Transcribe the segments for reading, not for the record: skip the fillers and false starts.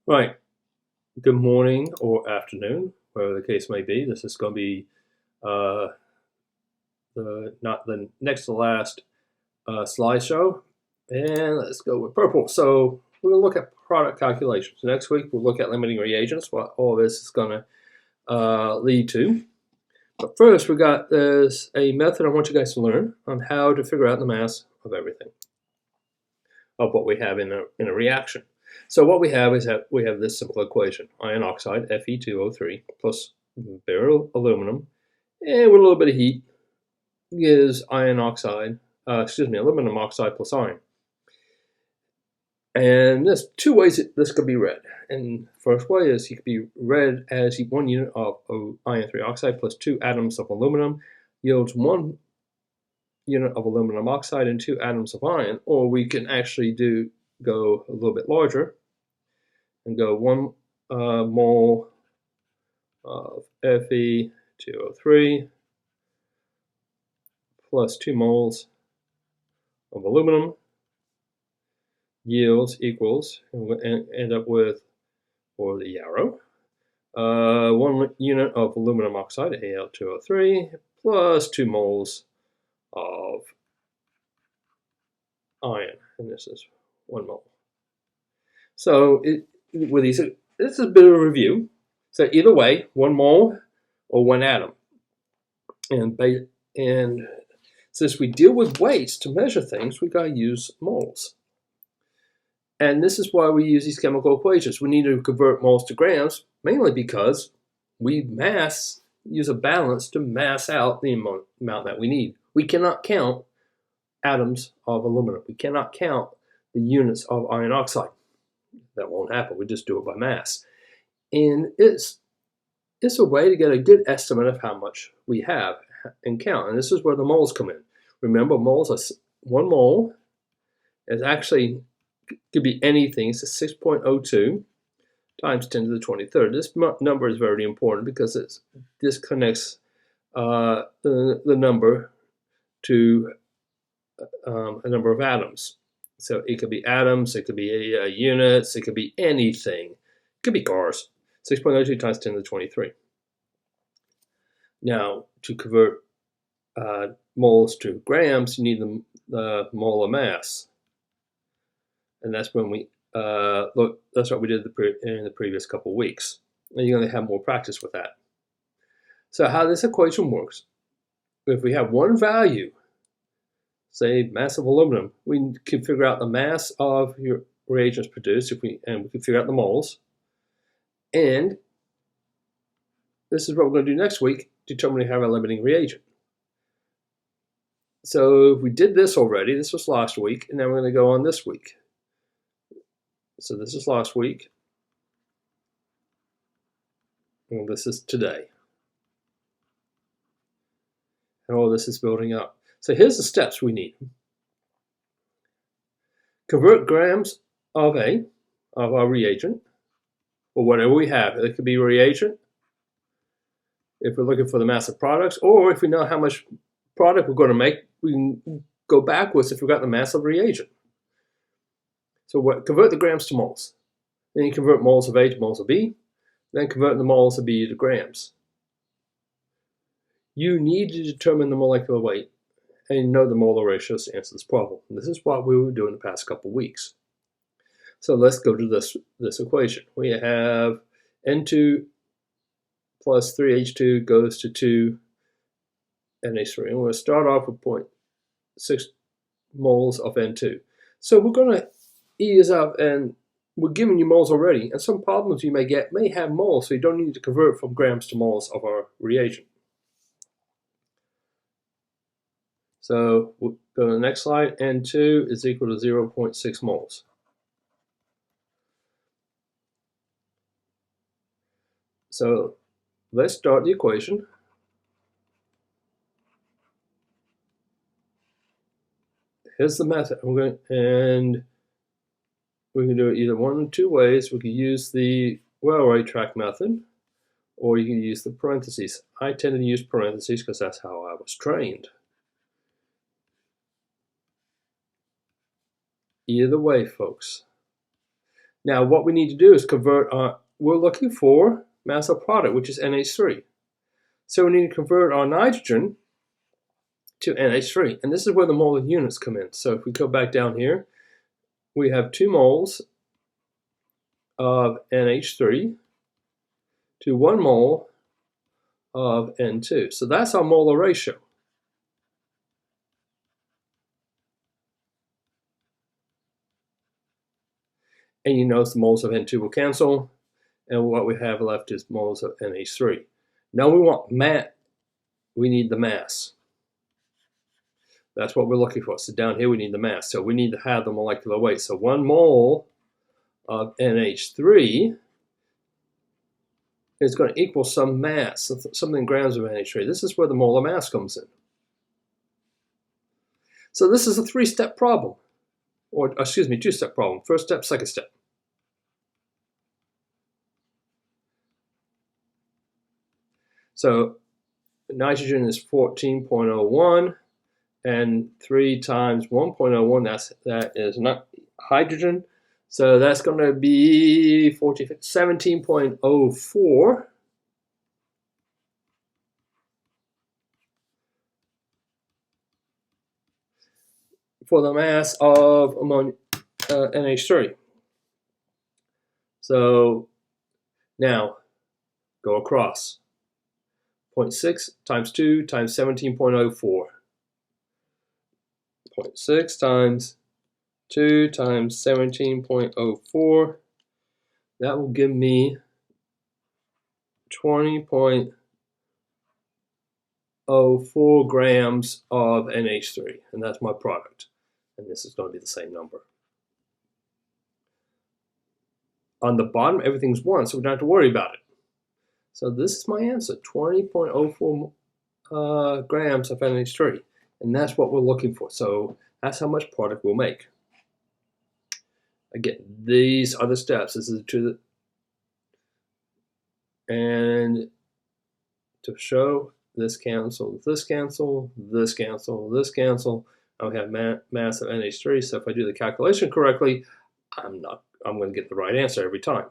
Right. Good morning or afternoon, whatever the case may be. This is going to be uh, the not the next to last slideshow, and let's go with purple. So we're going to look at product calculations. Next week we'll look at limiting reagents. What all this is going to lead to. But first, we got this a method I want you guys to learn on how to figure out the mass of everything, of what we have in a reaction. So what we have is that we have this simple equation: iron oxide Fe2O3 plus beryllium aluminum, and with a little bit of heat gives iron oxide, aluminum oxide plus iron. And there's two ways that this could be read. And first way is it could be read as 1 unit of iron 3 oxide plus 2 atoms of aluminum yields 1 unit of aluminum oxide and 2 atoms of iron. Or we can actually go a little bit larger and go 1 mole of Fe2O3 plus 2 moles of aluminum yields equals, and we'll end up with, for the yarrow, 1 unit of aluminum oxide, Al2O3, plus 2 moles of iron, and this is 1 mole. So with these, this is a bit of a review. So either way, 1 mole or 1 atom. And since we deal with weights to measure things, we got to use moles. And this is why we use these chemical equations. We need to convert moles to grams, mainly because we use a balance to mass out the amount that we need. We cannot count atoms of aluminum. We cannot count the units of iron oxide. That won't happen. We just do it by mass. And it's a way to get a good estimate of how much we have and count. And this is where the moles come in. Remember, moles are 1 mole is actually could be anything. It's a 6.02 times 10 to the 23rd. This number is very important because this connects the number to a number of atoms. So it could be atoms, it could be units, it could be anything. It could be cars. 6.02 times 10 to the 23. Now, to convert moles to grams, you need the molar mass. And that's when we look. That's what we did in the previous couple of weeks. And you're going to have more practice with that. So how this equation works: if we have one value, say mass of aluminum, we can figure out the mass of your reagents produced. We can figure out the moles. And this is what we're going to do next week: determine if we have a limiting reagent. So if we did this already, this was last week, and now we're going to go on this week. So this is last week, and this is today. And all this is building up. So here's the steps we need. Convert grams of our reagent, or whatever we have. It could be reagent, if we're looking for the mass of products, or if we know how much product we're going to make, we can go backwards if we've got the mass of reagent. So convert the grams to moles. Then you convert moles of A to moles of B. Then convert the moles of B to grams. You need to determine the molecular weight and know the molar ratios to answer this problem. And this is what we were doing the past couple of weeks. So let's go to this equation. We have N2 plus 3H2 goes to 2 NH3. And we're going to start off with 0.6 moles of N2. So we're going to ease up, and we're giving you moles already. And some problems you may have moles, so you don't need to convert from grams to moles of our reagent. So we'll go to the next slide. N2 is equal to 0.6 moles. So let's start the equation. Here's the method. We can do it either one of 2 ways. We can use the railway track method, or you can use the parentheses. I tend to use parentheses because that's how I was trained. Either way, folks. Now what we need to do is convert we're looking for mass of product, which is NH3. So we need to convert our nitrogen to NH3, and this is where the molar units come in. So if we go back down here, we have 2 moles of NH3 to 1 mole of N2. So that's our molar ratio. And you notice the moles of N2 will cancel, and what we have left is moles of NH3. Now we want we need the mass. That's what we're looking for. So down here we need the mass. So we need to have the molecular weight. So 1 mole of NH3 is going to equal some mass, something in grams of NH3. This is where the molar mass comes in. So this is a 3-step problem, or excuse me, 2-step problem. First step, second step. So nitrogen is 14.01, and 3 times 1.01, that is not hydrogen. So that's going to be 17.04. For the mass of NH3. So now go across. 0.6 times 2 times 17.04. 0.6 times 2 times 17.04. That will give me 20.04 grams of NH3, and that's my product. And this is going to be the same number. On the bottom, everything's 1, so we don't have to worry about it. So this is my answer, 20.04 grams of NH3. And that's what we're looking for. So that's how much product we'll make. Again, these are the steps. This is and to show this cancel, this cancel, this cancel, this cancel. I have mass of NH3. So if I do the calculation correctly, I'm going to get the right answer every time.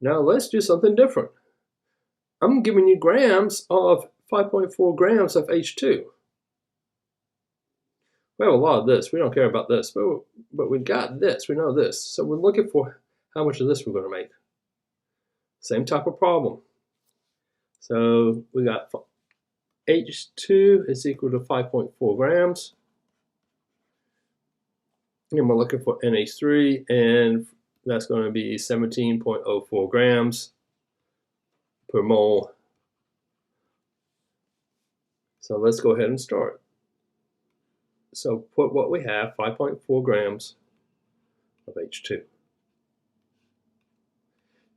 Now let's do something different. I'm giving you grams of 5.4 grams of H2. We have a lot of this. We don't care about this, but we got this. We know this. So we're looking for how much of this we're going to make. Same type of problem. So we got H2 is equal to 5.4 grams. And we're looking for NH3, and that's going to be 17.04 grams per mole. So let's go ahead and start. So put what we have, 5.4 grams of H2.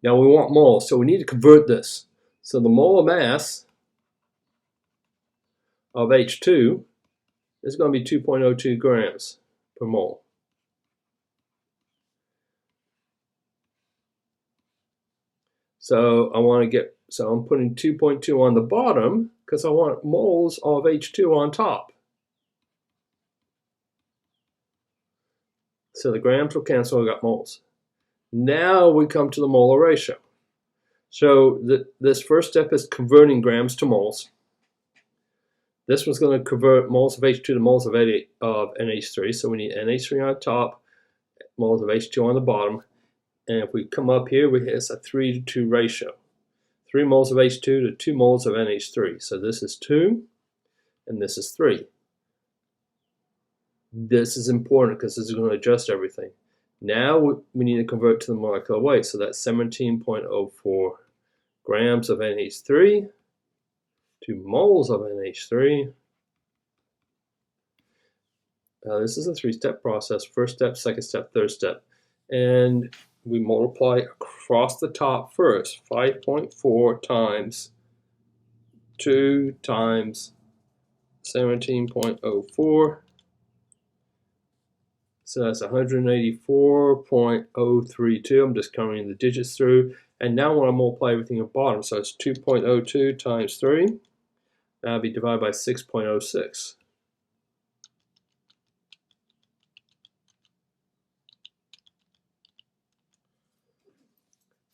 Now we want moles, so we need to convert this. So the molar mass of H2 is going to be 2.02 grams per mole. So I'm putting 2.2 on the bottom because I want moles of H2 on top. So the grams will cancel, I got moles. Now we come to the molar ratio. So this first step is converting grams to moles. This one's going to convert moles of H2 to moles of NH3. So we need NH3 on top, moles of H2 on the bottom. And if we come up here, it's a 3:2 ratio. 3 moles of H2 to 2 moles of NH3. So this is 2, and this is 3. This is important because this is going to adjust everything. Now we need to convert to the molecular weight. So that's 17.04 grams of NH3 to moles of NH3. This is a 3-step process. First step, second step, third step. And we multiply across the top first. 5.4 times 2 times 17.04. So that's 184.032. I'm just counting the digits through. And now I want to multiply everything at the bottom. So it's 2.02 times 3. That'll be divided by 6.06.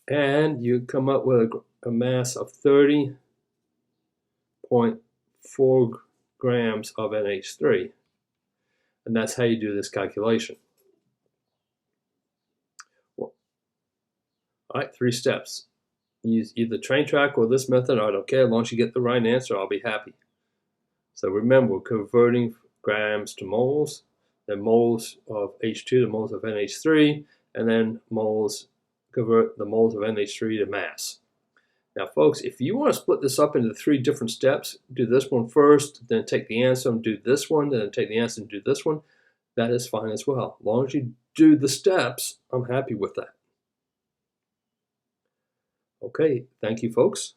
and you come up with a mass of 30.4 grams of NH3. And that's how you do this calculation. Well, all right, 3 steps. Use either train track or this method. I don't care. As long as you get the right answer, I'll be happy. So remember, we're converting grams to moles, then moles of H2 to moles of NH3, and then moles, convert the moles of NH3 to mass. Now, folks, if you want to split this up into 3 different steps, do this one first, then take the answer and do this one, then take the answer and do this one, that is fine as well. As long as you do the steps, I'm happy with that. Okay, thank you, folks.